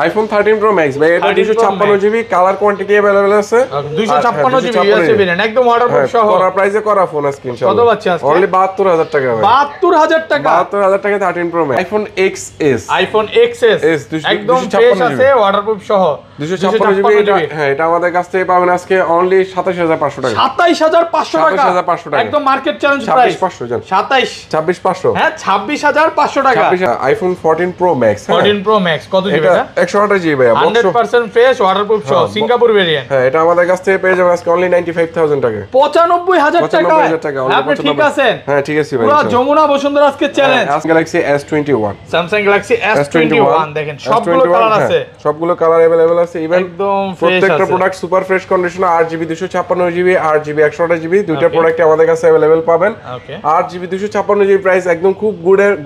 IPhone 13 pro max ভাই, এটা 256 GB, colour quantity available আছে। 256 জিবি ইউএসবি ভেরিয়েন্ট, একদম ওয়াটারপ্রুফ সহ। করা প্রাইসে করা ফোন আছে ইনশাআল্লাহ। কত পাচ্ছি আজকে? অনলি 72000 টাকা ভাই। 72000 টাকা? 72000 টাকা 13 pro max. IPhone XS, iPhone XS একদম ফ্রেশ আছে, ওয়াটারপ্রুফ সহ। 256 জিবি হ্যাঁ, এটা আমাদের কাছ থেকে পাবেন আজকে অনলি 27500 টাকা। 27500 টাকা? 27500 টাকা একদম মার্কেট চ্যালেঞ্জ প্রাইস। 26500 জান। 26500 হ্যাঁ, 26500 টাকা। IPhone 14 pro max. 14 pro max কত জিবি এটা? 128 জিবি ভাই, 100% ফ্রেশ, ওয়াটারপ্রুফ সহ, সিঙ্গাপুর ভেরিয়েন্ট। হ্যাঁ, এটা আমাদের কাছ থেকে পেয়ে যাবেন আজকে অনলি 95000 টাকা। 95000 টাকা? আপনি ঠিক আছেন? হ্যাঁ, ঠিক আছে ভাই। পুরো যমুনা বসুন্ধরা আজকে challenge. Galaxy S21, Samsung Galaxy S21 দেখেন, সবগুলো কালার আছে, সবগুলো কালার अवेलेबल আছে। ইভেন একদম ফ্রেশ আছে, প্রত্যেকটা product super fresh condition. 8GB 256GB, 8GB 128GB, দুইটা প্রোডাক্ট আমাদের কাছে अवेलेबल পাবেন। 8GB 256GB প্রাইস একদম খুব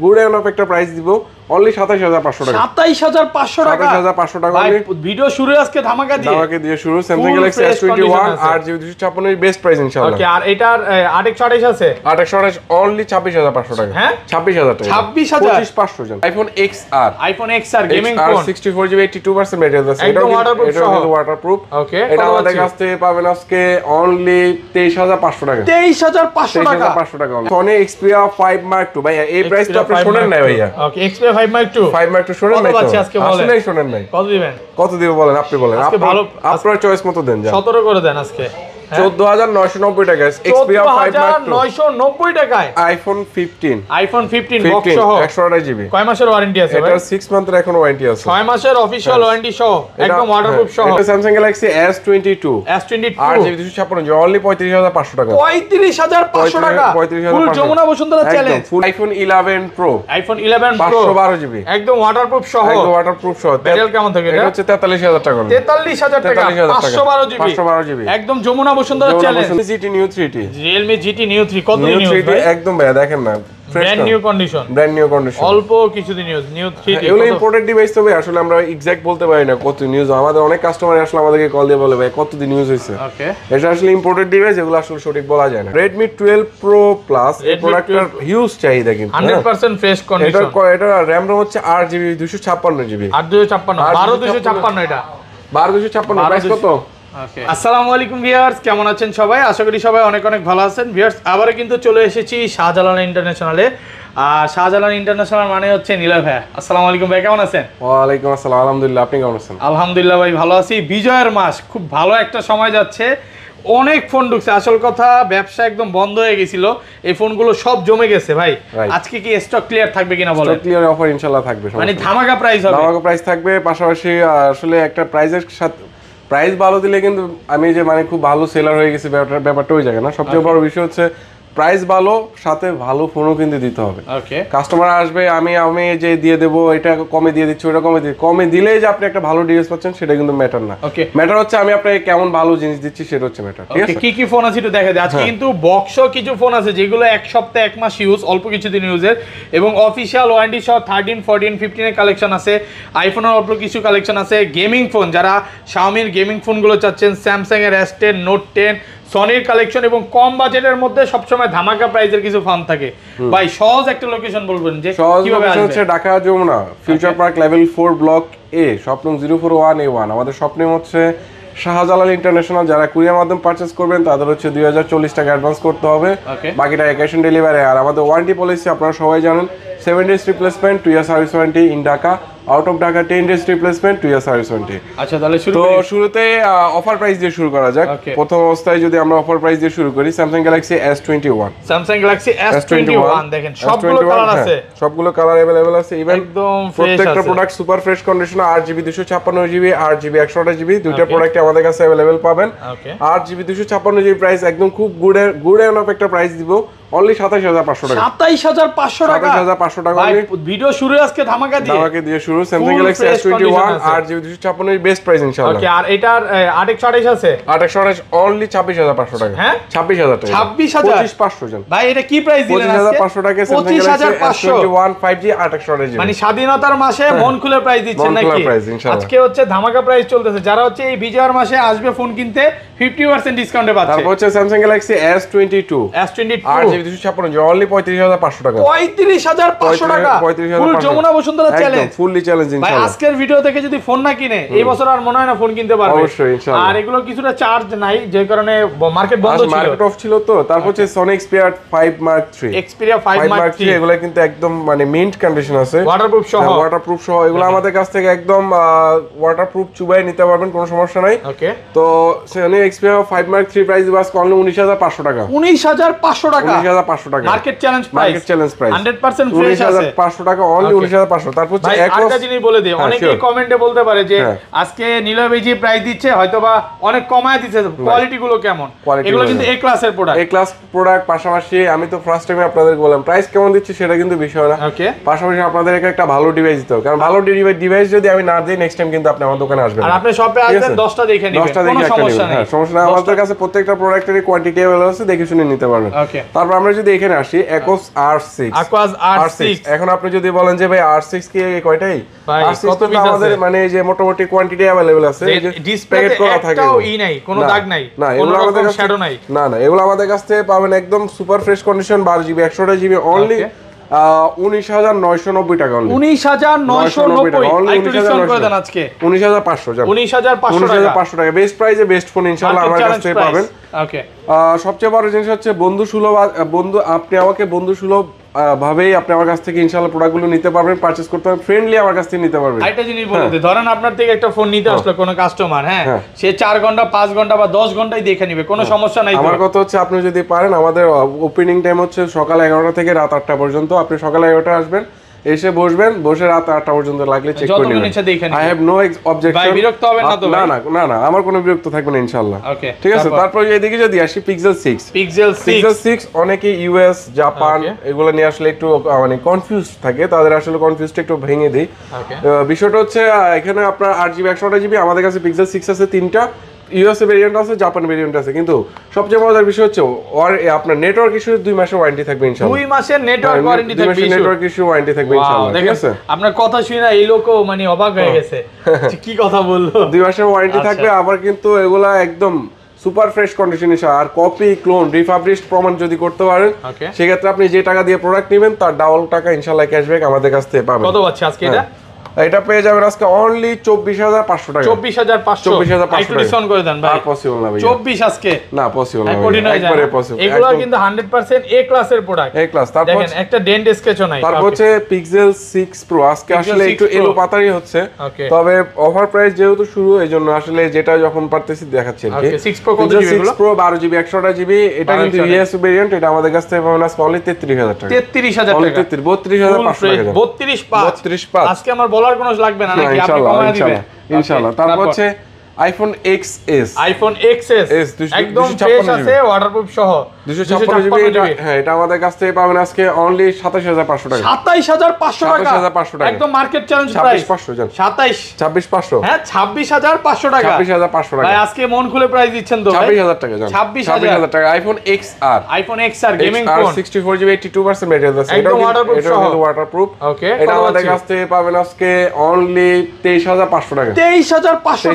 গুড এনফ একটা প্রাইস দিব, অনলি 27500 টাকা। 27500 টাকা? 27500 টাকা। ভাই ভিডিও শুরু আজকে ধামাকা দিয়ে শুরু। Samsung Galaxy S21 8GB 256 best price ইনশাআল্লাহ। ওকে, আর এটার 828 আছে? 828 অনলি 26500 টাকা। হ্যাঁ, 26000 টাকা। 26500 জান। IPhone XR, iPhone XR gaming phone, 64GB 82% material আছে। এটা ওয়াটারপ্রুফ। ওকে, এটা আমাদের কাছ থেকে পাবেন আজকে অনলি 23500 টাকা। 23500 টাকা? 23500 টাকা। Sony Xperia 5 Mark II ভাই, এই প্রাইসটা আপনি শুনেন না ভাইয়া? ওকে, Xperia 5 Mark II শুনেন নাই তো? আসলেই শুনেন নাই? কত দিবেন? কত দিব বলেন, আপনি বলেন। আপনার চয়েস মতো দেন। 17 করে দেন আজকে। 14990 টাকা। Xperia 5 Mark II 14990 টাকায় আইফোন 15, আইফোন 15 বক্স সহ 128GB। কয় মাসের ওয়ারেন্টি আছে ভাই? এটা 6 মান্থের এখন ওয়ারেন্টি আছে। 6 মাসের অফিশিয়াল ওয়ারেন্টি সহ, একদম ওয়াটারপ্রুফ সহ। এটা Samsung Galaxy S22 8GB 256 only 35500 টাকা। 35500 টাকা? Full Jamuna Bashundhara challenge. Full iPhone 11 pro, iPhone 11 pro 512GB, একদম ওয়াটারপ্রুফ সহ। একদম ওয়াটারপ্রুফ সহ। ম্যাটেরিয়াল কেমন থাকে এটা? এটা হচ্ছে 43000 টাকা। 43000 টাকা 512GB, একদম Jamuna Bashundhara challenge. GT Neo 3T, Realme GT Neo 3 কত দিন ইউজ ভাই? একদম ভাই দেখেন না, ব্র্যান্ড নিউ কন্ডিশন, অল্প কিছুদিন ইউজ। নিউ 3T এগুলো ইম্পোর্টেড ডিভাইস তো ভাই, আসলে আমরা এক্সাক্ট বলতে পারি না কত নিউজ। আমাদের অনেক কাস্টমার আসলে আমাদেরকে কল দিয়ে বলে ভাই কতদিন ইউজ হইছে। ওকে, এটা আসলে ইম্পোর্টেড ডিভাইস, এগুলো আসলে সঠিক বলা যায় না। Redmi 12 Pro Plus এই প্রোডাক্টটার হিউজ চাহিদা কিন্তু 100% ফ্রেশ কন্ডিশন। এটা RAM ROM হচ্ছে 8GB 256GB, 8256 এটা 12256 প্রাইস কত? ওকে, আসসালামু আলাইকুম ভিউয়ার্স, কেমন আছেন সবাই? আশা করি সবাই অনেক অনেক ভালো আছেন। ভিউয়ার্স, আবারো কিন্তু চলে এসেছি শাহজালাল ইন্টারন্যাশনালে। আর শাহজালাল ইন্টারন্যাশনাল মানে হচ্ছে নিলয় ভাই। আসসালামু আলাইকুম ভাই, কেমন আছেন? ওয়ালাইকুম আসসালাম, আলহামদুলিল্লাহ, আপনি কেমন আছেন? আলহামদুলিল্লাহ ভাই ভালো আছি। বিজয়ের মাস, খুব ভালো একটা সময় যাচ্ছে, অনেক ফোন ঢুকছে। আসল কথা, ব্যবসা একদম বন্ধ হয়ে গেছিল, এই ফোনগুলো সব জমে গেছে ভাই। আজকে কি স্টক ক্লিয়ার থাকবে কিনা বলেন? স্টক ক্লিয়ার অফার ইনশাআল্লাহ থাকবে, মানে ধামাকা প্রাইস হবে। ধামাকা প্রাইস থাকবে, পাশাপাশি আসলে একটা প্রাইজের সাথে প্রাইস ভালো দিলে কিন্তু আমি যে মানে খুব ভালো সেলার হয়ে গেছে ব্যাপারটা ওই জায়গায় না। সবচেয়ে বড় বিষয় হচ্ছে প্রাইস ভালো, সাথে ভালো ফোনও কিন্তু দিতে হবে। ওকে, কাস্টমার আসবে, আমি যে দিয়ে দেবো, এটা কমে দিয়ে দিচ্ছি, ওটা কমে দিলেই যে আপনি একটা ভালো ডিভাইস পাচ্ছেন সেটা কিন্তু ম্যাটার না। ওকে, ম্যাটার হচ্ছে আমি আপনাকে কেমন ভালো জিনিস দিচ্ছি, সেটা হচ্ছে ম্যাটার। ঠিক আছে, কি কি ফোন আছে একটু দেখা যায় আজকে। কিন্তু বক্স কিছু ফোন আছে যেগুলো এক সপ্তাহ এক মাস ইউজ, অল্প কিছুদিন ইউজের, এবং অফিশিয়াল ওয়ারেন্টি সহ 13 14 15 এর কালেকশন আছে। আইফোনের অল্প কিছু কালেকশন আছে। গেমিং ফোন, যারা শাওমির গেমিং ফোনগুলো চাচ্ছেন, স্যামসাং এর S10 Note 10, সনির কালেকশন, এবং কম বাজেটের মধ্যে সবসময় ধামাকা প্রাইসের কিছু ফোন থাকে। ভাই সহজ একটা লোকেশন বলবেন যে কিভাবে আসবে? হচ্ছে Dhaka Jamuna future park level 4 block A, shop নং 041A1। আমাদের শপ নেম হচ্ছে শাহজালাল ইন্টারন্যাশনাল। যারা কুরিয়ার মাধ্যমে পারচেজ করবেন তাদের হচ্ছে 2040 টাকা অ্যাডভান্স করতে হবে, বাকিটা ক্যাশ অন ডেলিভারি। আর আমাদের ওয়ারেন্টি পলিসি আপনারা সবাই জানেন, 7 days replacement, 2 years service warranty in Dhaka, out of Dhaka 10 days replacement, 2 years service warranty। আচ্ছা, তাহলে শুরুতে অফার প্রাইস দিয়ে শুরু করা যাক। প্রথম অবস্থায় যদি আমরা অফার প্রাইস দিয়ে শুরু করি, Samsung Galaxy S21, Samsung Galaxy S21 দেখেন, সবগুলো কালার আছে, সবগুলো কালার अवेलेबल আছে। ইভেন একদম প্রত্যেকটা product super fresh condition. 8GB 256GB, 8GB 128GB, দুইটা প্রোডাক্ট আমাদের কাছে अवेलेबल পাবেন। 8GB 256GB প্রাইস একদম খুব গুড এনফ একটা প্রাইস দিব, অনলি 27500 টাকা। 27500 টাকা? 27500 টাকা। ভাই ভিডিও শুরু আজকে ধামাকা দিয়ে শুরু। Samsung Galaxy S21 8GB 256 best price ইনশাআল্লাহ। ওকে, আর এটার 828 আছে? 828 অনলি 26500 টাকা। হ্যাঁ, 26000 টাকা। 26500 জান। ভাই এটা কি প্রাইস দিলেন আজকে? 25500 টাকা Samsung Galaxy S21 5G 828GB। মানে স্বাধীনতার মাসে মন খুলে প্রাইস দিচ্ছেন নাকি? আজকে হচ্ছে ধামাকা প্রাইস চলতেছে। যারা হচ্ছে এই বিজয়ের মাসে আসবে ফোন কিনতে 50% ডিসকাউন্টে পাচ্ছে। তারপর হচ্ছে Samsung Galaxy S22 8GB 256 only 35,500 টাকা। 35,500 টাকা full Jamuna Bashundhara challenge, fully challenge ভাই ইনশাআল্লাহ। আজকের ভিডিও থেকে যদি ফোন না কিনে এই বছর আর মনে হয় না ফোন কিনতে পারবে। অবশ্যই ইনশাআল্লাহ। আর এগুলো কিছুটা চার্জ নাই যে কারণে মার্কেট বন্ধ ছিল, মার্কেট অফ ছিল তো। তারপর হচ্ছে Sony Xperia 5 Mark 3 Xperia 5 Mark 3 এগুলো কিন্তু একদম মানে মিন্ট কন্ডিশন আছে, ওয়াটারপ্রুফ সহ। ওয়াটারপ্রুফ সহ এগুলো আমাদের কাছ থেকে একদম ওয়াটারপ্রুফ চুবাই নিতে পারবেন, কোনো সমস্যা নাই। ওকে, তো Sony Xperia 5 Mark 3 প্রাইস বাস অনলি 19,500 টাকা। 19,500 টাকা 19,500 টাকা market challenge price, market challenge price 100% fresh আছে 19,500 টাকা অনলি 19,500। তারপর হচ্ছে ভাই একটা জিনিস বলে দেই, অনেকেই কমেন্টে বলতে পারে যে আজকে নিলয় ভাই যে প্রাইস দিচ্ছে হয়তোবা অনেক কমায় দিচ্ছে, কোয়ালিটি গুলো কেমন? এগুলো কিন্তু এ ক্লাসের প্রোডাক্ট, এ ক্লাস প্রোডাক্ট। পাশাপাশি আমি তো ফার্স্ট টাইমে আপনাদের বললাম প্রাইস কেমন দিচ্ছি সেটা কিন্তু বিষয় না। ওকে, পাশাপাশি আপনাদের একটা ভালো ডিভাইস দিতে হবে, কারণ ভালো ডিভাইস যদি আমি না দিই নেক্সট টাইম কিন্তু আপনি আমার দোকানে আসবেন আর আপনি শপে আসবেন 10টা দেখে নেবেন, 10টা দেখে একটা নেবেন। হ্যাঁ সমস্যা নাই, আমাদের কাছে প্রত্যেকটা প্রোডাক্টেরই কোয়ান্টিটি अवेलेबल আছে, দেখে শুনে নিতে পারবেন। ওকে, তারপর আমরা যদি এখানে আসি Aquos R6, এখন আপনি যদি বলেন যে ভাই R6 কি কয়টাই, R6 তো আমাদের মানে যে মোটামুটি কোয়ান্টিটি अवेलेबल আছে, যে ডিসপ্লেতে একটাও ই নাই, কোনো দাগ নাই, না কোনো এগুলো আমাদের রকম কাছে শ্যাডো নাই, না এগুলো আমাদের কাছ থেকে পাবেন একদম super fresh condition 12GB 128GB only 19,990 টাকা। 19,990 একটু ডিসকাউন্ট করে দেন আজকে 19,500 যান, 19,500 টাকা বেস্ট প্রাইসে বেস্ট ফোন ইনশাআল্লাহ আমার কাছ থেকে পাবেন। ওকে, সবচেয়ে বড় জিনিস হচ্ছে বন্ধু সুলভ, আপনি আমাকে বন্ধু সুলভ ভাবেই আপনি আমার কাছ থেকে ইনশাআল্লাহ প্রোডাক্টগুলো নিতে পারবেন, পারচেজ করতে পারবেন, ফ্রেন্ডলি আমার কাছ থেকে নিতে পারবেন। আরেকটা জিনিস বলে দিই, ধরেন আপনার থেকে একটা ফোন নিতে আসলো কোনো কাস্টমার, হ্যাঁ সে 4 ঘন্টা 5 ঘন্টা বা 10 ঘন্টাই দেখে নেবে, কোনো সমস্যা নাই। আমার কথা হচ্ছে আপনি যদি পারেন, আমাদের ওপেনিং টাইম হচ্ছে সকাল 11টা থেকে রাত 8টা পর্যন্ত। আপনি সকাল 11টা আসবেন, এসে বসবেন, বসে রাত 8টা পর্যন্ত লাগলে চেক করে নেবেন। I have no objection. ভাই বিরক্ত হবেন না তো? না আমার কোনো বিরক্ত থাকবে না ইনশাআল্লাহ। ওকে, ঠিক আছে। তারপর এদিকে যদি আসি Pixel 6 অনেকে ইউএস জাপান এগুলো নিয়ে আসলে একটু মানে কনফিউজ থাকে, তাদের আসলে কনফিউজটা একটু ভেঙে দেই। বিষয়টা হচ্ছে এখানে আপনার 8GB 128GB, আমাদের কাছে Pixel 6 আছে 3টা, ইউএসএ ভেরিয়েন্ট আছে, জাপান ভেরিয়েন্ট আছে। কিন্তু সবচেয়ে মজার বিষয় হচ্ছে আপনার নেটওয়ার্ক ইস্যু 2 মাসের ওয়ারেন্টি থাকবে ইনশাআল্লাহ। 2 মাসের নেটওয়ার্ক ওয়ারেন্টি থাকবে, 2 মাসের নেটওয়ার্ক ইস্যু ওয়ারেন্টি থাকবে ইনশাআল্লাহ। ঠিক আছে, আপনার কথা শুনে এই লোকও মানে অবাক হয়ে গেছে, কি কথা বললো। 2 মাসের ওয়ারেন্টি থাকবে, আবার কিন্তু এগুলা একদম সুপার ফ্রেশ কন্ডিশনে। আর কপি ক্লোন রিফাবলিশড প্রমাণ যদি করতে পারেন, সেক্ষেত্রে আপনি যে টাকা দিয়ে প্রোডাক্ট নেবেন তার ডাবল টাকা ইনশাআল্লাহ ক্যাশব্যাক আমাদের কাছ থেকে পাবেন। কত পাচ্ছে আজকে এটা? এটা পেয়ে যাবেন আজকে অনলি 24,500 টাকা। 24,500 একটু ডিসকাউন্ট করে দেন ভাই। পসিবল না ভাই, 24 আজকে না পসিবল না, একবারে পসিবল। এগুলো কিন্তু 100% এ ক্লাসের প্রোডাক্ট, এ ক্লাস। তারপর দেখেন একটা ডেন্ট স্কেচও নাই। তারপর হচ্ছে Pixel 6 Pro আজকে আসলে একটু এলো পাতারি হচ্ছে, তবে অফার প্রাইস যেহেতু শুরু এইজন্য আসলে যেটা যখন পারতেছি দেখাচ্ছি আর কি। 6 Pro কত জিবি এগুলো? 6 Pro 12GB 128GB, এটা কিন্তু ইউএস ভেরিয়েন্ট, এটা আমাদের কাছ থেকে পাবেন আজকে অনলি 33,000 টাকা। 33,000 টাকা, 32,500 টাকা। 32,500 আজকে আমার বলার কোনো লাগবে না নাকি, আপনি কমায় দিবেন ইনশাআল্লাহ। তারপর হচ্ছে iPhone XS, একদম ফ্রেশ আছে, ওয়াটারপ্রুফ সহ 256GB। হ্যাঁ এটা আমাদের কাছ থেকে পাবেন আজকে অনলি 27,500 টাকা। 27,500 টাকা, 27,500 টাকা একদম মার্কেট চ্যালেঞ্জ প্রাইস। 26,500 হ্যাঁ 26,500 টাকা। 26,500 টাকা ভাই আজকে মন খুলে প্রাইস দিচ্ছেন তো ভাই। 26,000 টাকা জান, 26,000 টাকা। iPhone XR gaming phone 64GB 82% battery আছে, এটা ওয়াটারপ্রুফ। ওকে, এটা আমাদের কাছ থেকে পাবেন আজকে অনলি 23,500 টাকা। 23,500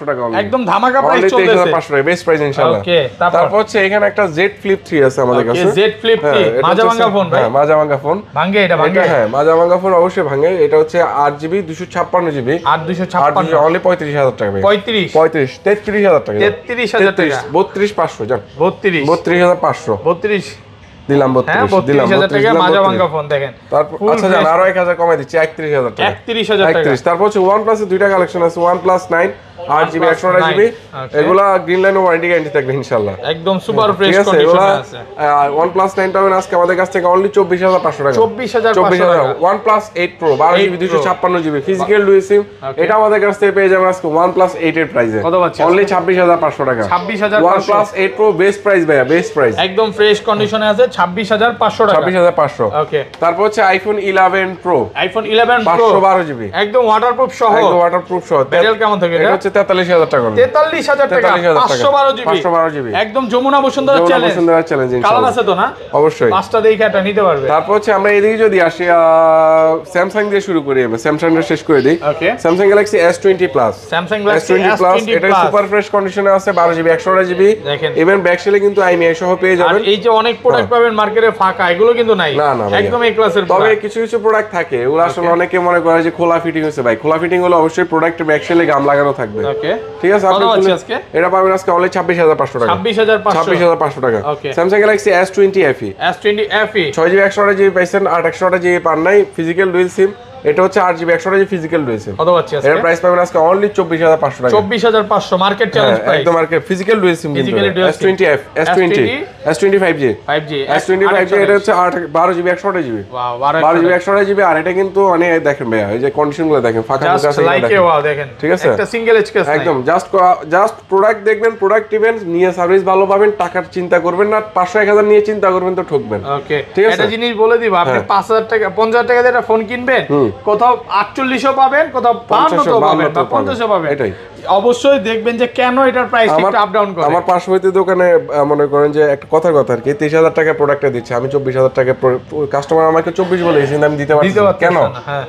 টাকা একদম ধামাকা প্রাইস চলতেছে, 23,500 টাকা বেস্ট প্রাইস ইনশাআল্লাহ। ওকে, তারপর হচ্ছে এখানে একটা Z Flip 3 আছে আমাদের কাছে। Z Flip 3 মাঝাভাঙ্গা ফোন ভাই। হ্যাঁ মাঝাভাঙ্গা ফোন, ভাঙে এটা ভাঙে। হ্যাঁ মাঝাভাঙ্গা ফোন অবশ্যই ভাঙে। এটা হচ্ছে 8GB 256GB, 8 অনলি 35,000 টাকা ভাই। 33,000 টাকা, 33,000 টাকা, 32,500 জান, 32,500 দিলাম 32,000 টাকা মাঝাভাঙ্গা ফোন। দেখেন তারপর আচ্ছা জান আরো 1,000 কমাই দিচ্ছি, 31,000 টাকা। 31,000 টাকা। তারপর হচ্ছে OnePlus এর দুইটা কালেকশন আছে, OnePlus 9 8GB 128GB, এগুলা গ্রিন লাইন ওয়ারেন্টি গ্যারান্টি থাকবে ইনশাআল্লাহ, একদম সুপার ফ্রেশ কন্ডিশনে আছে। OnePlus 9 পাবেন আজকে আমাদের কাছ থেকে অনলি 24,500 টাকা। 24,500 টাকা। OnePlus 8 Pro 12GB 256GB physical dual SIM, এটা আমাদের কাছ থেকে পেয়ে যাবেন আজকে OnePlus 8 এর প্রাইসে কত পাচ্ছেন? অনলি 26,500 টাকা। 26,500 OnePlus 8 Pro বেস্ট প্রাইস ভাইয়া, বেস্ট প্রাইস একদম ফ্রেশ কন্ডিশনে আছে 26,500 টাকা। 26,500 ওকে। তারপর হচ্ছে iPhone 11 Pro, iPhone 11 Pro 512GB একদম ওয়াটারপ্রুফ সহ, একদম ওয়াটারপ্রুফ সহ। ব্যাটারি কেমন থাকে এটা? এটা হচ্ছে 43000 টাকা। 43000 টাকা 512 জিবি 512 জিবি একদম যমুনা বসুন্ধরা চ্যালেঞ্জ ইনশাআল্লাহ। কালার আছে তো না? অবশ্যই। পাঁচটা দেখে এটা নিতে পারবে। তারপর হচ্ছে আমরা এদিকে যদি আসি স্যামসাং দিয়ে শুরু করি, আমি স্যামসাংটা শেষ করে দিই। ওকে Samsung Galaxy S20 plus, Samsung Galaxy S20 এটা সুপার ফ্রেশ কন্ডিশনে আছে, 12 জিবি 128 জিবি। দেখেন ইভেন ব্যাকসেলে কিন্তু IMEI সহ পেয়ে আর যাবেন। এই যে অনেক প্রোডাক্ট পাবেন মার্কেটে ফাঁকা, এগুলো কিন্তু নাই, না না একদম এই ক্লাসের তবে কিছু কিছু প্রোডাক্ট থাকে ওগুলো আসলে অনেকে মনে করে যে খোলা ফিটিং হয়েছে। ভাই খোলা ফিটিং হলে অবশ্যই প্রোডাক্টের ব্যাকসেলে গাম লাগানো থাকবে। ওকে ঠিক আছে, আপনি আজকে এটা পাবেন আজকে অনলি 26500 টাকা। 26500 টাকা। Samsung Galaxy S20 FE, 6 GB 128 GB পাইছেন, 8 128 জিবি পান নাই। ফিজিক্যাল ডুয়াল সিম, এটা হচ্ছে 8 জিবি 128 জিবি ফিজিক্যাল ডুয়াল সিম। কত পাচ্ছি আজকে? এর প্রাইস পাবেন আজকে অনলি 24500 টাকা। 24500 মার্কেট চ্যালেঞ্জ প্রাইস, একদম মার্কেট। ফিজিক্যাল ডুয়াল সিম কিন্তু S20 F, S20 5G, 5G S20 5G এটা হচ্ছে 12 GB 128 GB. Wow 12 GB 128 GB. আর এটা কিন্তু মানে দেখেন ভাইয়া এই যে কন্ডিশনগুলো দেখেন, ফাঁকা ফাঁকা আছে দেখেন, ওয়াও দেখেন, ঠিক আছে, একটা সিঙ্গেল এজ কেস নাই, একদম জাস্ট প্রোডাক্ট দেখবেন, প্রোডাক্ট নেবেন, নিয়ে সার্ভিস ভালো পাবেন, টাকার চিন্তা করবেন না। 500 1000 নিয়ে চিন্তা করবেন তো ঠকবেন। ওকে ঠিক আছে, একটা জিনিস বলে দিব, আপনি 5000 টাকা 5000 টাকা দিয়ে একটা ফোন কিনবেন, কোথাও 4800 পাবেন, কোথাও 5200 পাবেন বা 5000 পাবেন। এটাই অবশ্যই দেখবেন যে কেন এটার প্রাইস একটু আপ ডাউন করে। আমার পার্শ্ববর্তী দোকানে মনে করেন যে একটা কথার কথা আর কি, 23000 টাকা প্রোডাক্টটা দিচ্ছে, আমি 24000 টাকা, কাস্টমার আমাকে 24 বলে কিন্তু আমি দিতে পারছি না। কেন?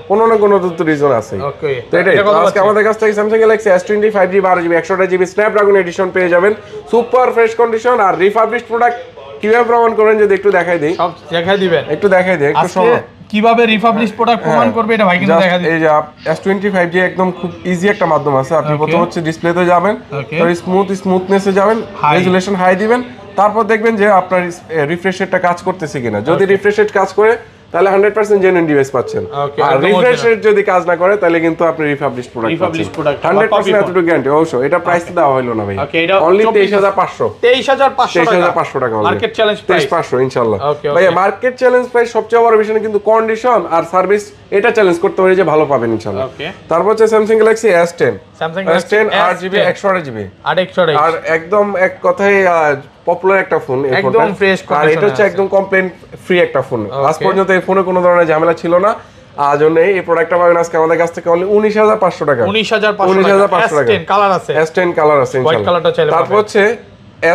কোনো না কোনো তো রিজন আছে। ওকে তো এটাই আজকে আমাদের কাছ থেকে Samsung Galaxy S20 5G 12 GB 128 GB Snapdragon edition পেয়ে যাবেন, সুপার ফ্রেশ কন্ডিশন আর রিফারবিশড প্রোডাক্ট। কিভাবে প্রমাণ করবেন যদি একটু দেখাই দেই? সব দেখাই দিবেন, একটু দেখাই দেই, একটু শোনো কিভাবে রিফাবলিশ প্রোডাক্ট প্রমাণ করবে এটা ভাই কিন্তু দেখা দিই। এই যে S20 5G একদম খুব ইজি একটা মাধ্যম আছে। আপনি প্রথম হচ্ছে ডিসপ্লেতে যাবেন, তো স্মুথনেসে যাবেন, রেজুলেশন হাই দিবেন, তারপর দেখবেন যে আপনার রিফ্রেশ রেটটা কাজ করতেছে কিনা। যদি রিফ্রেশ রেট কাজ করে তাহলে 100% জেনুইন ডিভাইস পাচ্ছেন। আর রিফ্রেশ রেট যদি কাজ না করে তাহলে কিন্তু আপনি রিফাবলিশ প্রোডাক্ট পাচ্ছেন 100% এতটুকু গ্যারান্টি। অবশ্যই এটা প্রাইস দেওয়া হলো না ভাই, অনলি 23500 টাকা মার্কেট চ্যালেঞ্জ প্রাইস 23500 ইনশাআল্লাহ। ভাই মার্কেট চ্যালেঞ্জ প্রাইস সবচেয়ে বড় বিষয় কিন্তু কন্ডিশন আর সার্ভিস, এটা চ্যালেঞ্জ করতে পারে যে ভালো পাবেন ইনশাআল্লাহ। তারপর হচ্ছে Samsung Galaxy S10, S10 8GB 128GB আর একদম এক কথায় পপুলার একটা ফোন, একদম ফ্রেশ আর এটা হচ্ছে একদম কমপ্লেইন ফ্রি একটা ফোন। আজ পর্যন্ত এই ফোনে কোনো ধরনের ঝামেলা ছিল না। জন্য এই প্রোডাক্টটা পাবেন আজকে আমাদের কাছ থেকে অনলি 19500 টাকা। 19500 টাকা। S10 কালার আছে, S10 কালার আছে ইনশাআল্লাহ। তারপর হচ্ছে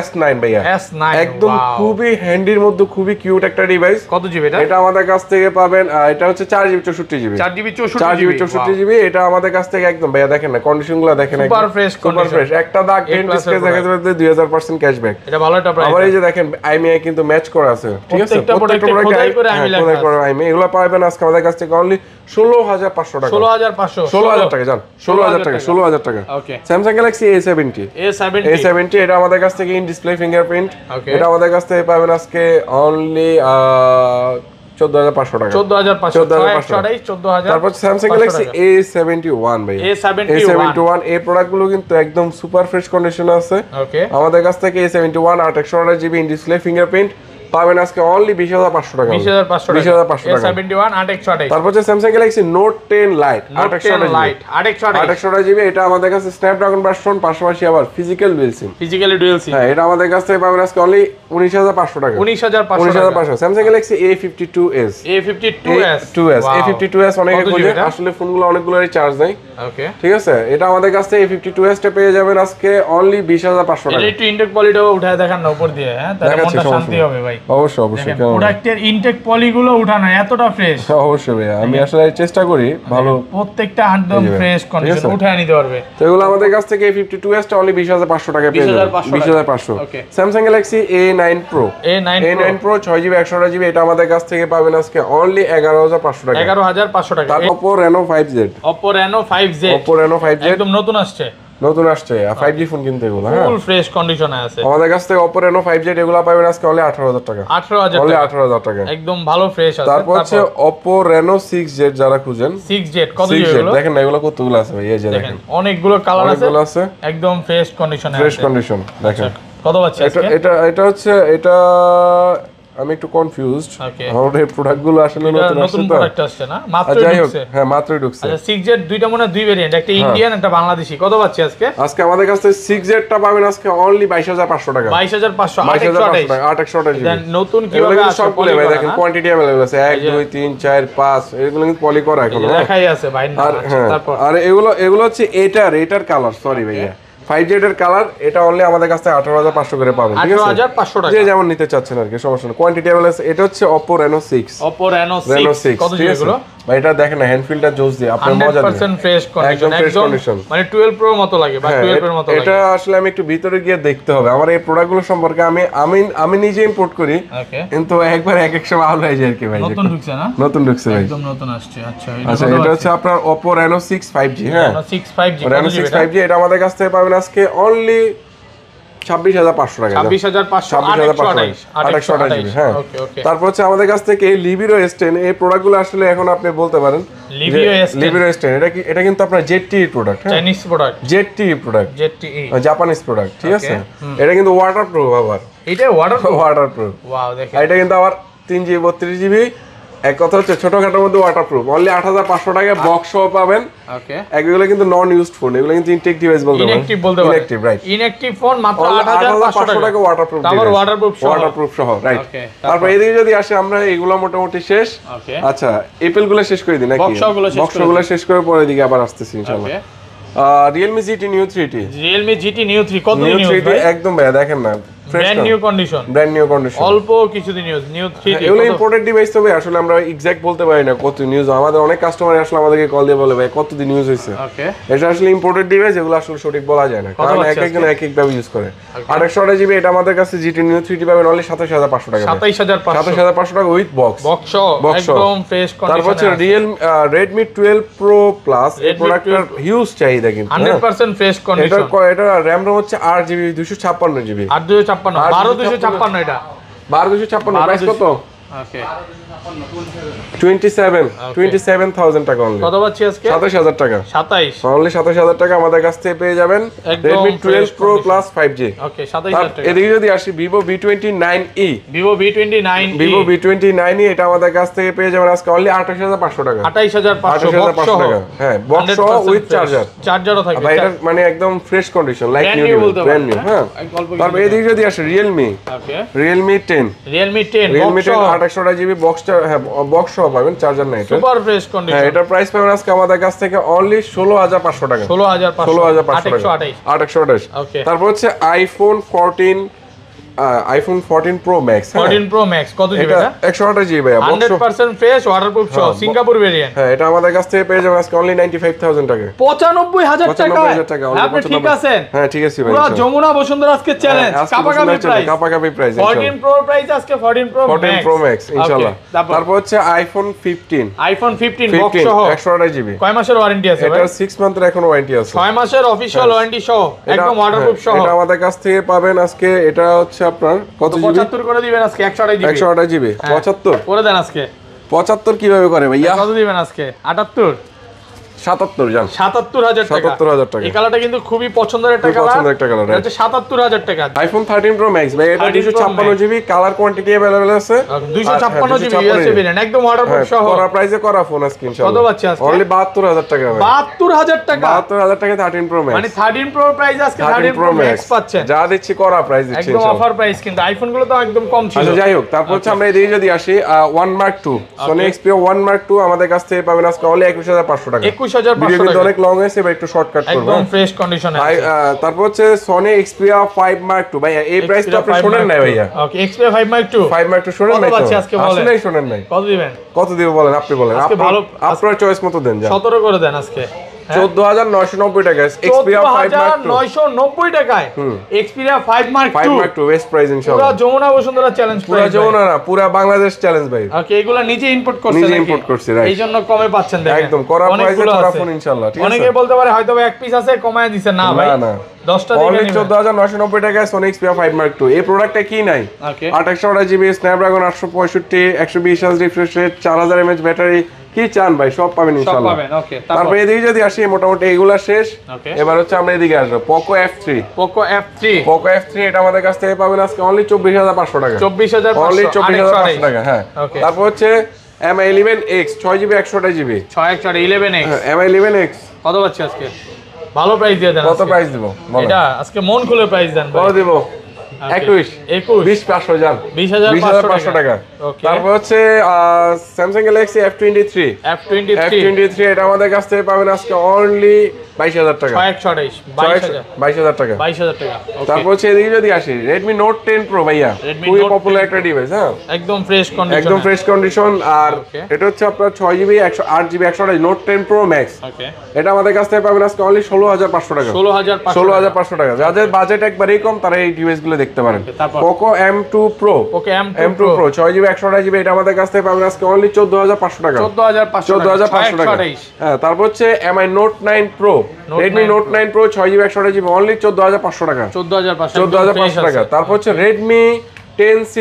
S9 ভাইয়া, S9 একদম খুবই হ্যান্ডির মধ্যে খুবই কিউট একটা ডিভাইস। কত জিবি এটা? এটা আমাদের কাছ থেকে পাবেন, এটা হচ্ছে 4GB 64GB 4GB 64GB। এটা আমাদের কাছ থেকে একদম ভাইয়া দেখেন না কন্ডিশনগুলো দেখেন, সুপার ফ্রেশ কন্ডিশন, একটা দাগ ডেন্ট স্ক্র্যাচ দেখা যাবে 2000% ক্যাশব্যাক। এটা ভালো একটা প্রাইস। আবার এই যে দেখেন IMEI কিন্তু ম্যাচ করা আছে, ঠিক আছে, প্রত্যেকটা প্রোডাক্টে খোদাই করে IMEI। এগুলো পাবেন আজকে আমাদের কাছ থেকে অনলি 16500 টাকা। 16000 টাকা জান, 16000 টাকা। ওকে স্যামসাং গ্যালাক্সি A70 এটা আমাদের কাছ থেকে ইন ডিসপ্লে ফিঙ্গারপ্রিন্ট, এটা আমাদের কাছ থেকে পাবেন আজকে অনলি 14500 টাকা। 14500। তারপর স্যামসাং গ্যালাক্সি A71 ভাই, A71 এই প্রোডাক্টগুলো কিন্তু একদম সুপার ফ্রেশ কন্ডিশনে আছে। আমাদের কাছ থেকে A71 8/128GB in display fingerprint পাবেন আজকে অনলি 20500 টাকা। 20500 টাকা। A71 8/128। তারপর হচ্ছে Samsung Galaxy note 10 light 8/128GB। এটা আমাদের কাছে স্ন্যাপড্রাগন ভার্সন, পাশাপাশি আবার ফিজিক্যাল ডুয়াল সিম। হ্যাঁ, এটা আমাদের কাছে পাবেন আজকে অনলি 19500 টাকা। 19500। স্যামসাং গ্যালাক্সি A52s অনেকে বলে আসলে ফোনগুলো অনেকগুলোরই চার্জ নাই। ওকে, ঠিক আছে, এটা আমাদের কাছে A52s টা পেয়ে যাবেন আজকে অনলি 20500 টাকা। এটা একটু ইনটেক পলিটাও উঠায় দেখান না উপর দিয়ে, হ্যাঁ, তাহলে মনটা শান্তি হবে ভাই। অবশ্যই প্রোডাক্টের ইনটেক পলিগুলো উঠানো এতটা ফ্রেশ। অবশ্যই ভাই, আমি আসলে চেষ্টা করি ভালো, প্রত্যেকটা একদম ফ্রেশ কন্ডিশন উঠায় নিতে পারবে। তো এগুলো আমাদের কাছ থেকে A52s টা অনলি 20500 টাকা পেয়ে যাবেন। 20500। Samsung Galaxy A9 Pro 6GB 128GB এটা আমাদের কাছ থেকে পাবেন আজকে অনলি 11500 টাকা। 11500 টাকা। তারপর Oppo Reno 5Z একদম নতুন আসছে 5G ফোন কিন্তু এগুলো ফুল ফ্রেশ কন্ডিশনে আছে। আমাদের কাছ থেকে Oppo Reno 5Z এগুলো পাবেন আজকে অনলি 18000 টাকা। 18000 টাকা একদম ভালো ফ্রেশ আছে। তারপর হচ্ছে Oppo Reno 6Z যারা খুঁজেন, 6Z কত এগুলো দেখেন না, এগুলো কতগুলো আছে ভাই, এই যে দেখেন অনেকগুলো কালার আছে, একদম ফ্রেশ কন্ডিশনে আছে। ফ্রেশ কন্ডিশন দেখেন। কত পাচ্ছি আজকে? এটা হচ্ছে এটা আমি একটু কনফিউজড Okay. আমাদের এই প্রোডাক্টগুলো আসলে নতুন আসছে নতুন তো প্রোডাক্ট আসছে না মাত্র যাই হোক ঢুকছে হ্যাঁ মাত্রই ঢুকছে আচ্ছা 6Z দুইটা মনে হয় দুই ভেরিয়েন্ট একটা ইন্ডিয়ান একটা বাংলাদেশি কত পাচ্ছি আজকে আজকে আমাদের কাছে 6Z টা পাবেন আজকে অনলি 22500 টাকা 22500 22500 টাকা 828 জিবি নতুন এগুলো কিভাবে কিন্তু আছে সবগুলো ভাই দেখেন কোয়ান্টিটি अवेलेबल আছে 1 2 3 4 5 এগুলো কিন্তু পলি করা এখন দেখাই আছে ভাই না আর হ্যাঁ তারপর আর এগুলো হচ্ছে এটার কালার সরি ভাইয়া 5Z এর কালার এটা অনলি আমাদের কাছে 18500 করে পাবেন ঠিক আছে 18500 টাকা যে যেমন নিতে চাচ্ছেন আর কি সমস্যা নেই কোয়ান্টিটি अवेलेबल আছে এটা হচ্ছে Oppo Reno 6 Oppo Reno 6 কত জিবি এগুলো ভাই এটা দেখেন না হ্যান্ডফিলটা জোস দিয়ে আপনার মজা দিবে 100% ফ্রেশ কন্ডিশন একদম ফ্রেশ কন্ডিশন মানে 12 প্রো মতো লাগে বা 12 এর মতো লাগে এটা আসলে আমি একটু ভিতরে গিয়ে দেখতে হবে আমার এই প্রোডাক্টগুলো সম্পর্কে আমি নিজে ইম্পোর্ট করি ওকে কিন্তু একবার এক সময় আউট হয়ে যায় আর কি ভাই নতুন ঢুকছে না নতুন ঢুকছে ভাই একদম নতুন আসছে আচ্ছা এটা হচ্ছে আপনার Oppo Reno 6 5G হ্যাঁ Reno 6 5G Reno 6 5G এটা আমাদের কাছ থেকে পাবেন আজকে অনলি 26500 টাকা 26500 জিবি হ্যাঁ ওকে ওকে তারপর হচ্ছে আমাদের কাছ থেকে লিবিরো S10 এই প্রোডাক্টগুলো আসলে এখন আপনি বলতে পারেন লিবিরো S10 এটা কিন্তু আপনার ZTE প্রোডাক্ট হ্যাঁ Chinese product ZTE product ZTE Japanese product ঠিক আছে এটা কিন্তু ওয়াটারপ্রুফ আবার এটা ওয়াটারপ্রুফ ওয়াও দেখেন এটা কিন্তু আবার 3GB 32GB এক কথা হচ্ছে ছোটখাটোর মধ্যে ওয়াটারপ্রুফ অনলি 8500 টাকায় বক্স সহ পাবেন ওকে এগুলো কিন্তু নন ইউজড ফোন এগুলো কিন্তু ইনটেক ডিভাইস বলতে পারেন ইনঅ্যাকটিভ বলতে পারেন ইনঅ্যাকটিভ রাইট ইনঅ্যাকটিভ ফোন মাত্র 8500 টাকা ওয়াটারপ্রুফ তারপর ওয়াটারপ্রুফ সহ রাইট ওকে তারপর এদিকে যদি আসে আমরা এগুলো মোটামুটি শেষ ওকে আচ্ছা এপেল গুলো শেষ করে দিই নাকি বক্সগুলো শেষ করে পরে এদিকে আবার আসতেছি ইনশাআল্লাহ Realme GT Neo 3T Realme GT Neo 3 কত Neo 3T একদম ভাই দেখেন না ব্র্যান্ড নিউ কন্ডিশন অল্প কিছুদিন ইউজ নিউ 3T এগুলো ইম্পোর্টেড ডিভাইস তো ভাই আসলে আমরা এক্সাক্ট বলতে পারি না কত নিউজ আমাদের অনেক কাস্টমার আসলে আমাদেরকে কল দিয়ে বলে ভাই কতদিন ইউজ হয়েছে ওকে এটা আসলে ইম্পোর্টেড ডিভাইস এগুলো আসলে সঠিক বলা যায় না কারণ এক একজন এক এক ভাবে ইউজ করে 828 জিবি এটা আমাদের কাছে GT Neo 3T পাবেন অনলি 27500 টাকা 27500 টাকা উইথ বক্স একদম ফ্রেশ কন্ডিশন তারপর হচ্ছে Redmi 12 Pro Plus এই প্রোডাক্টের হিউজ চাহিদা কিন্তু 100% ফ্রেশ কন্ডিশন এটা RAM ROM হচ্ছে 8GB 256GB 12256 এটা 12256 প্রাইস কত ওকে 27000 টাকা অনলি কত পাচ্ছি আজকে 27000 টাকা 27 অনলি 27000 টাকা আমাদের কাছ থেকে পেয়ে যাবেন Redmi 12 Pro Plus 5G ওকে 27000 টাকা এদিকে যদি আসি Vivo V29e Vivo V29e এটা আমাদের কাছ থেকে পেয়ে যাবেন আজকে অনলি 28500 টাকা 28500 টাকা হ্যাঁ বক্স সহ উইথ চার্জারও থাকবে ভাই এটা মানে একদম fresh condition like new brand new হ্যাঁ তারপর এদিকে যদি আসি Realme ওকে Realme 10 28GB বক্সটা হ্যাঁ বক্স সহ পাবেন চার্জার নাই এটা সুপার ফ্রেশ কন্ডিশন হ্যাঁ এটা প্রাইস পাবেন আজকে আমাদের কাছ থেকে অনলি 16500 টাকা 16500 টাকা 828 ওকে তারপর হচ্ছে iPhone 14 Pro Max 14 Pro Max কত জিবি এটা 128 জিবি ভাই 100% ফ্রেশ ওয়াটারপ্রুফ সহ সিঙ্গাপুর ভেরিয়েন্ট হ্যাঁ এটা আমাদের কাছ থেকে পেয়ে যাবেন আজকে অনলি 95000 টাকা 95000 টাকা আপনি ঠিক আছেন হ্যাঁ ঠিক আছে ভাই পুরো যমুনা বসুন্ধরা আজকে চ্যালেঞ্জ কাপাকাপি প্রাইস 14 Pro প্রাইস আজকে 14 Pro Max ইনশাআল্লাহ তারপর হচ্ছে iPhone 15 বক্স সহ 128 জিবি কয় মাসের ওয়ারেন্টি আছে ভাই এটা 6 মান্থের এখনো ওয়ারেন্টি আছে 6 মাসের অফিশিয়াল ওয়ারেন্টি সহ একদম ওয়াটারপ্রুফ সহ এটা আমাদের কাছ থেকে পাবেন আজকে এটা হচ্ছে আপনার কত জিবি 75 করে দিবেন আজকে 128 জিবি 75 করে দেন আজকে 75 কিভাবে করে ভাইয়া কত দিবেন আজকে 78 77 জান 77000 টাকা 77000 টাকা এই কালারটা কিন্তু খুবই পছন্দের একটা কালার এটা 77000 টাকা iPhone 13 Pro Max ভাই এটা 256 জিবি কালার কোয়ান্টিটি अवेलेबल আছে 256 জিবি ইউএসবি ভেরিয়েন্ট একদম ওয়াটারপ্রুফ সহ করা প্রাইসে করা ফোন আজকে ইনশাআল্লাহ কত পাচ্ছি আজকে অনলি 72000 টাকা ভাই 72000 টাকা 72000 টাকা 13 Pro Max মানে 13 Pro প্রাইস আজকে 13 Pro Max পাচ্ছেন যা দিচ্ছি করা প্রাইস দিচ্ছি একদম অফার প্রাইস কিন্তু আইফোন গুলো তো একদম কম ছিল আচ্ছা যাই হোক তারপর হচ্ছে আমরা এদিকে যদি আসি 1 Mark 2 Sony Xperia 1 Mark 2 আমাদের কাছ থেকে পাবেন আজকে অনলি 21500 টাকা 21500 টাকা অনেক লং হয়েছে এবার একটু শর্টকাট করব একদম ফ্রেশ কন্ডিশনে আছে তারপর হচ্ছে Sony Xperia 5 Mark 2 ভাই এই প্রাইসটা আপনি শুনেন না ভাইয়া ওকে Xperia 5 Mark 2 শুনেন না কত আছে আজকে বলেন আসলে শুনেন নাই কত দিবেন কত দিব বলেন আপনি বলেন আপনার চয়েস মতো দেন যা 17 করে দেন আজকে 14990 টাকা Xperia 5 Mark 2 14990 টাকায় Xperia 5 Mark 2 বেস্ট প্রাইস ইনশাআল্লাহ পুরো যমুনা বসুন্ধরা চ্যালেঞ্জ পুরো যমুনা না পুরো বাংলাদেশ চ্যালেঞ্জ ভাই ওকে এগুলা নিজে ইম্পোর্ট করছেন নিজে ইম্পোর্ট করছি রাইট এইজন্য কমে পাচ্ছেন দেখেন একদম করা প্রাইসে করা ফোন ইনশাআল্লাহ ঠিক আছে অনেকে বলতে পারে হয়তো এক পিস আছে কমায় দিবেন না ভাই না 10টা দিবেন অনলি 14990 টাকায় Sony Xperia 5 Mark 2 এই প্রোডাক্টটা কি নাই 28GB Snapdragon 865 120 Hz refresh rate 4000 mAh battery কি চান ভাই সব পাবেন সব ইনশাআল্লাহ। পাবেন। ওকে, তারপরে এদিকে যদি আসি মোটামুটি এগুলা শেষ। ওকে, এবার হচ্ছে আমরা এদিকে আসবো Poco F3। Poco F3 এটা আমাদের কাছ থেকে পাবেন আজকে অনলি 24500 টাকা। 24500 অনলি 24500 টাকা। হ্যাঁ, ওকে। তারপর হচ্ছে MI 11X 6GB 128GB 11x MI 11X কত পাচ্ছি আজকে? ভালো প্রাইস দিয়ে দেন। কত প্রাইস দিব বলো? এটা আজকে মন খুলে প্রাইস দেন ভাই। কত দিব? 21 20500 জান 20500 টাকা। ওকে, তারপর হচ্ছে Samsung Galaxy F23 এটা আমাদের কাছ থেকে পাবেন আজকে অনলি 22000 টাকা। 22000 টাকা। 22000 টাকা। ওকে, তারপর হচ্ছে এদিকে যদি আসি Redmi Note 10 Pro ভাইয়া, Redmi খুবই Note পপুলার একটা ডিভাইস। হ্যাঁ, একদম ফ্রেশ কন্ডিশন। একদম ফ্রেশ কন্ডিশন। আর Okay. এটা হচ্ছে আপনার 6GB 8GB 128 Note 10 Pro Max। ওকে, এটা আমাদের কাছ থেকে পাবেন আজকে অনলি 16500 টাকা। 16500 টাকা। যাদের বাজেট একবারেই কম তারা এই ডিভাইসগুলো দেখতে পারেন। তারপর Poco M2 Pro Poco M2 Pro 6GB 128GB এটা আমাদের কাছ থেকে পাবেন আজকে অনলি 14500 টাকা। 14500 টাকা। হ্যাঁ, তারপর হচ্ছে MI Note 9 Pro Redmi Note 9 Pro 6GB 128GB only 14500 টাকা। 14500 টাকা। তারপর হচ্ছে Redmi 10C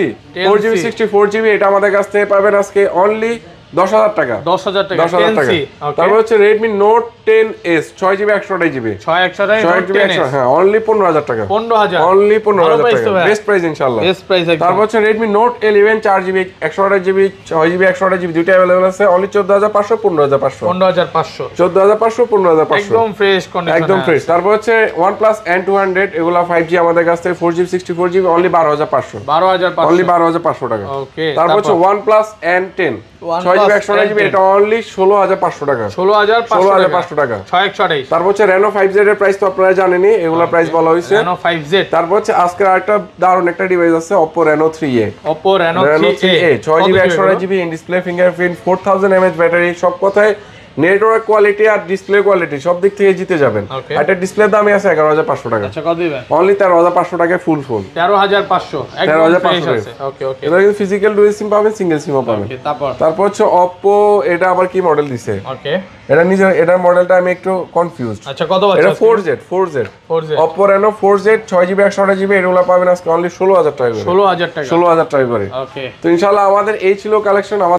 4GB 64GB এটা আমাদের কাছ থেকে পাবেন আজকে অনলি 10000 টাকা। 10000 টাকা। 10000 টাকা। তারপর হচ্ছে Redmi Note 10s 6GB 128GB 6GB হ্যাঁ অনলি 15000 টাকা। 15000 অনলি 15000 টাকা। বেস্ট প্রাইস ইনশাআল্লাহ। বেস্ট প্রাইস একদম। তারপর হচ্ছে Redmi Note 11 4GB 128GB 6GB 128GB দুটো अवेलेबल আছে অনলি 14500 15500 14500 15500 একদম ফ্রেশ কন্ডিশন। একদম ফ্রেশ। তারপর হচ্ছে OnePlus N200 এগুলা 5G আমাদের কাছ থেকে 4GB 64GB অনলি 12500 অনলি 12500 টাকা। ওকে, তারপর হচ্ছে OnePlus N10 6GB 128GB এটা অনলি 16500 টাকা। 16500 টাকা। 628। তারপর হচ্ছে Reno 5Z এর প্রাইস তো আপনারা জানেনই, এগুলা প্রাইস বলা হইছে। Reno 5Z। তারপর হচ্ছে আজকে আরেকটা দারুণ একটা ডিভাইস আছে Oppo Reno 3A। Oppo Reno 3A 6GB 128GB in display fingerprint 4000 mAh battery. সব কথায় নেটওয়ার্ক কোয়ালিটি আর ডিসপ্লে কোয়ালিটি সব দিক থেকে জিতে যাবেন। একটা ডিসপ্লের দামই আছে 11500 টাকা। আচ্ছা, কত দিবেন? অনলি 13500 টাকায় ফুল ফোন। 13500 একদম ফ্রেশ আছে। ওকে, ওকে। এটা কিন্তু ফিজিক্যাল ডুয়াল সিম পাবেন, সিঙ্গেল সিমও পাবেন। ওকে, তারপর হচ্ছে Oppo এটা আবার কি মডেল দিছে? ওকে, এটার মডেলটা আমি একটু কনফিউজড। আচ্ছা, কত বাজে? এটা 4Z Oppo Reno 4Z 6GB 128GB এগুলো পাবেন আজকে অনলি 16000 টাকা করে। 16000 টাকা। 16000 টাকা করে। ওকে, তো ইনশাআল্লাহ আমাদের এই ছিল কালেকশন।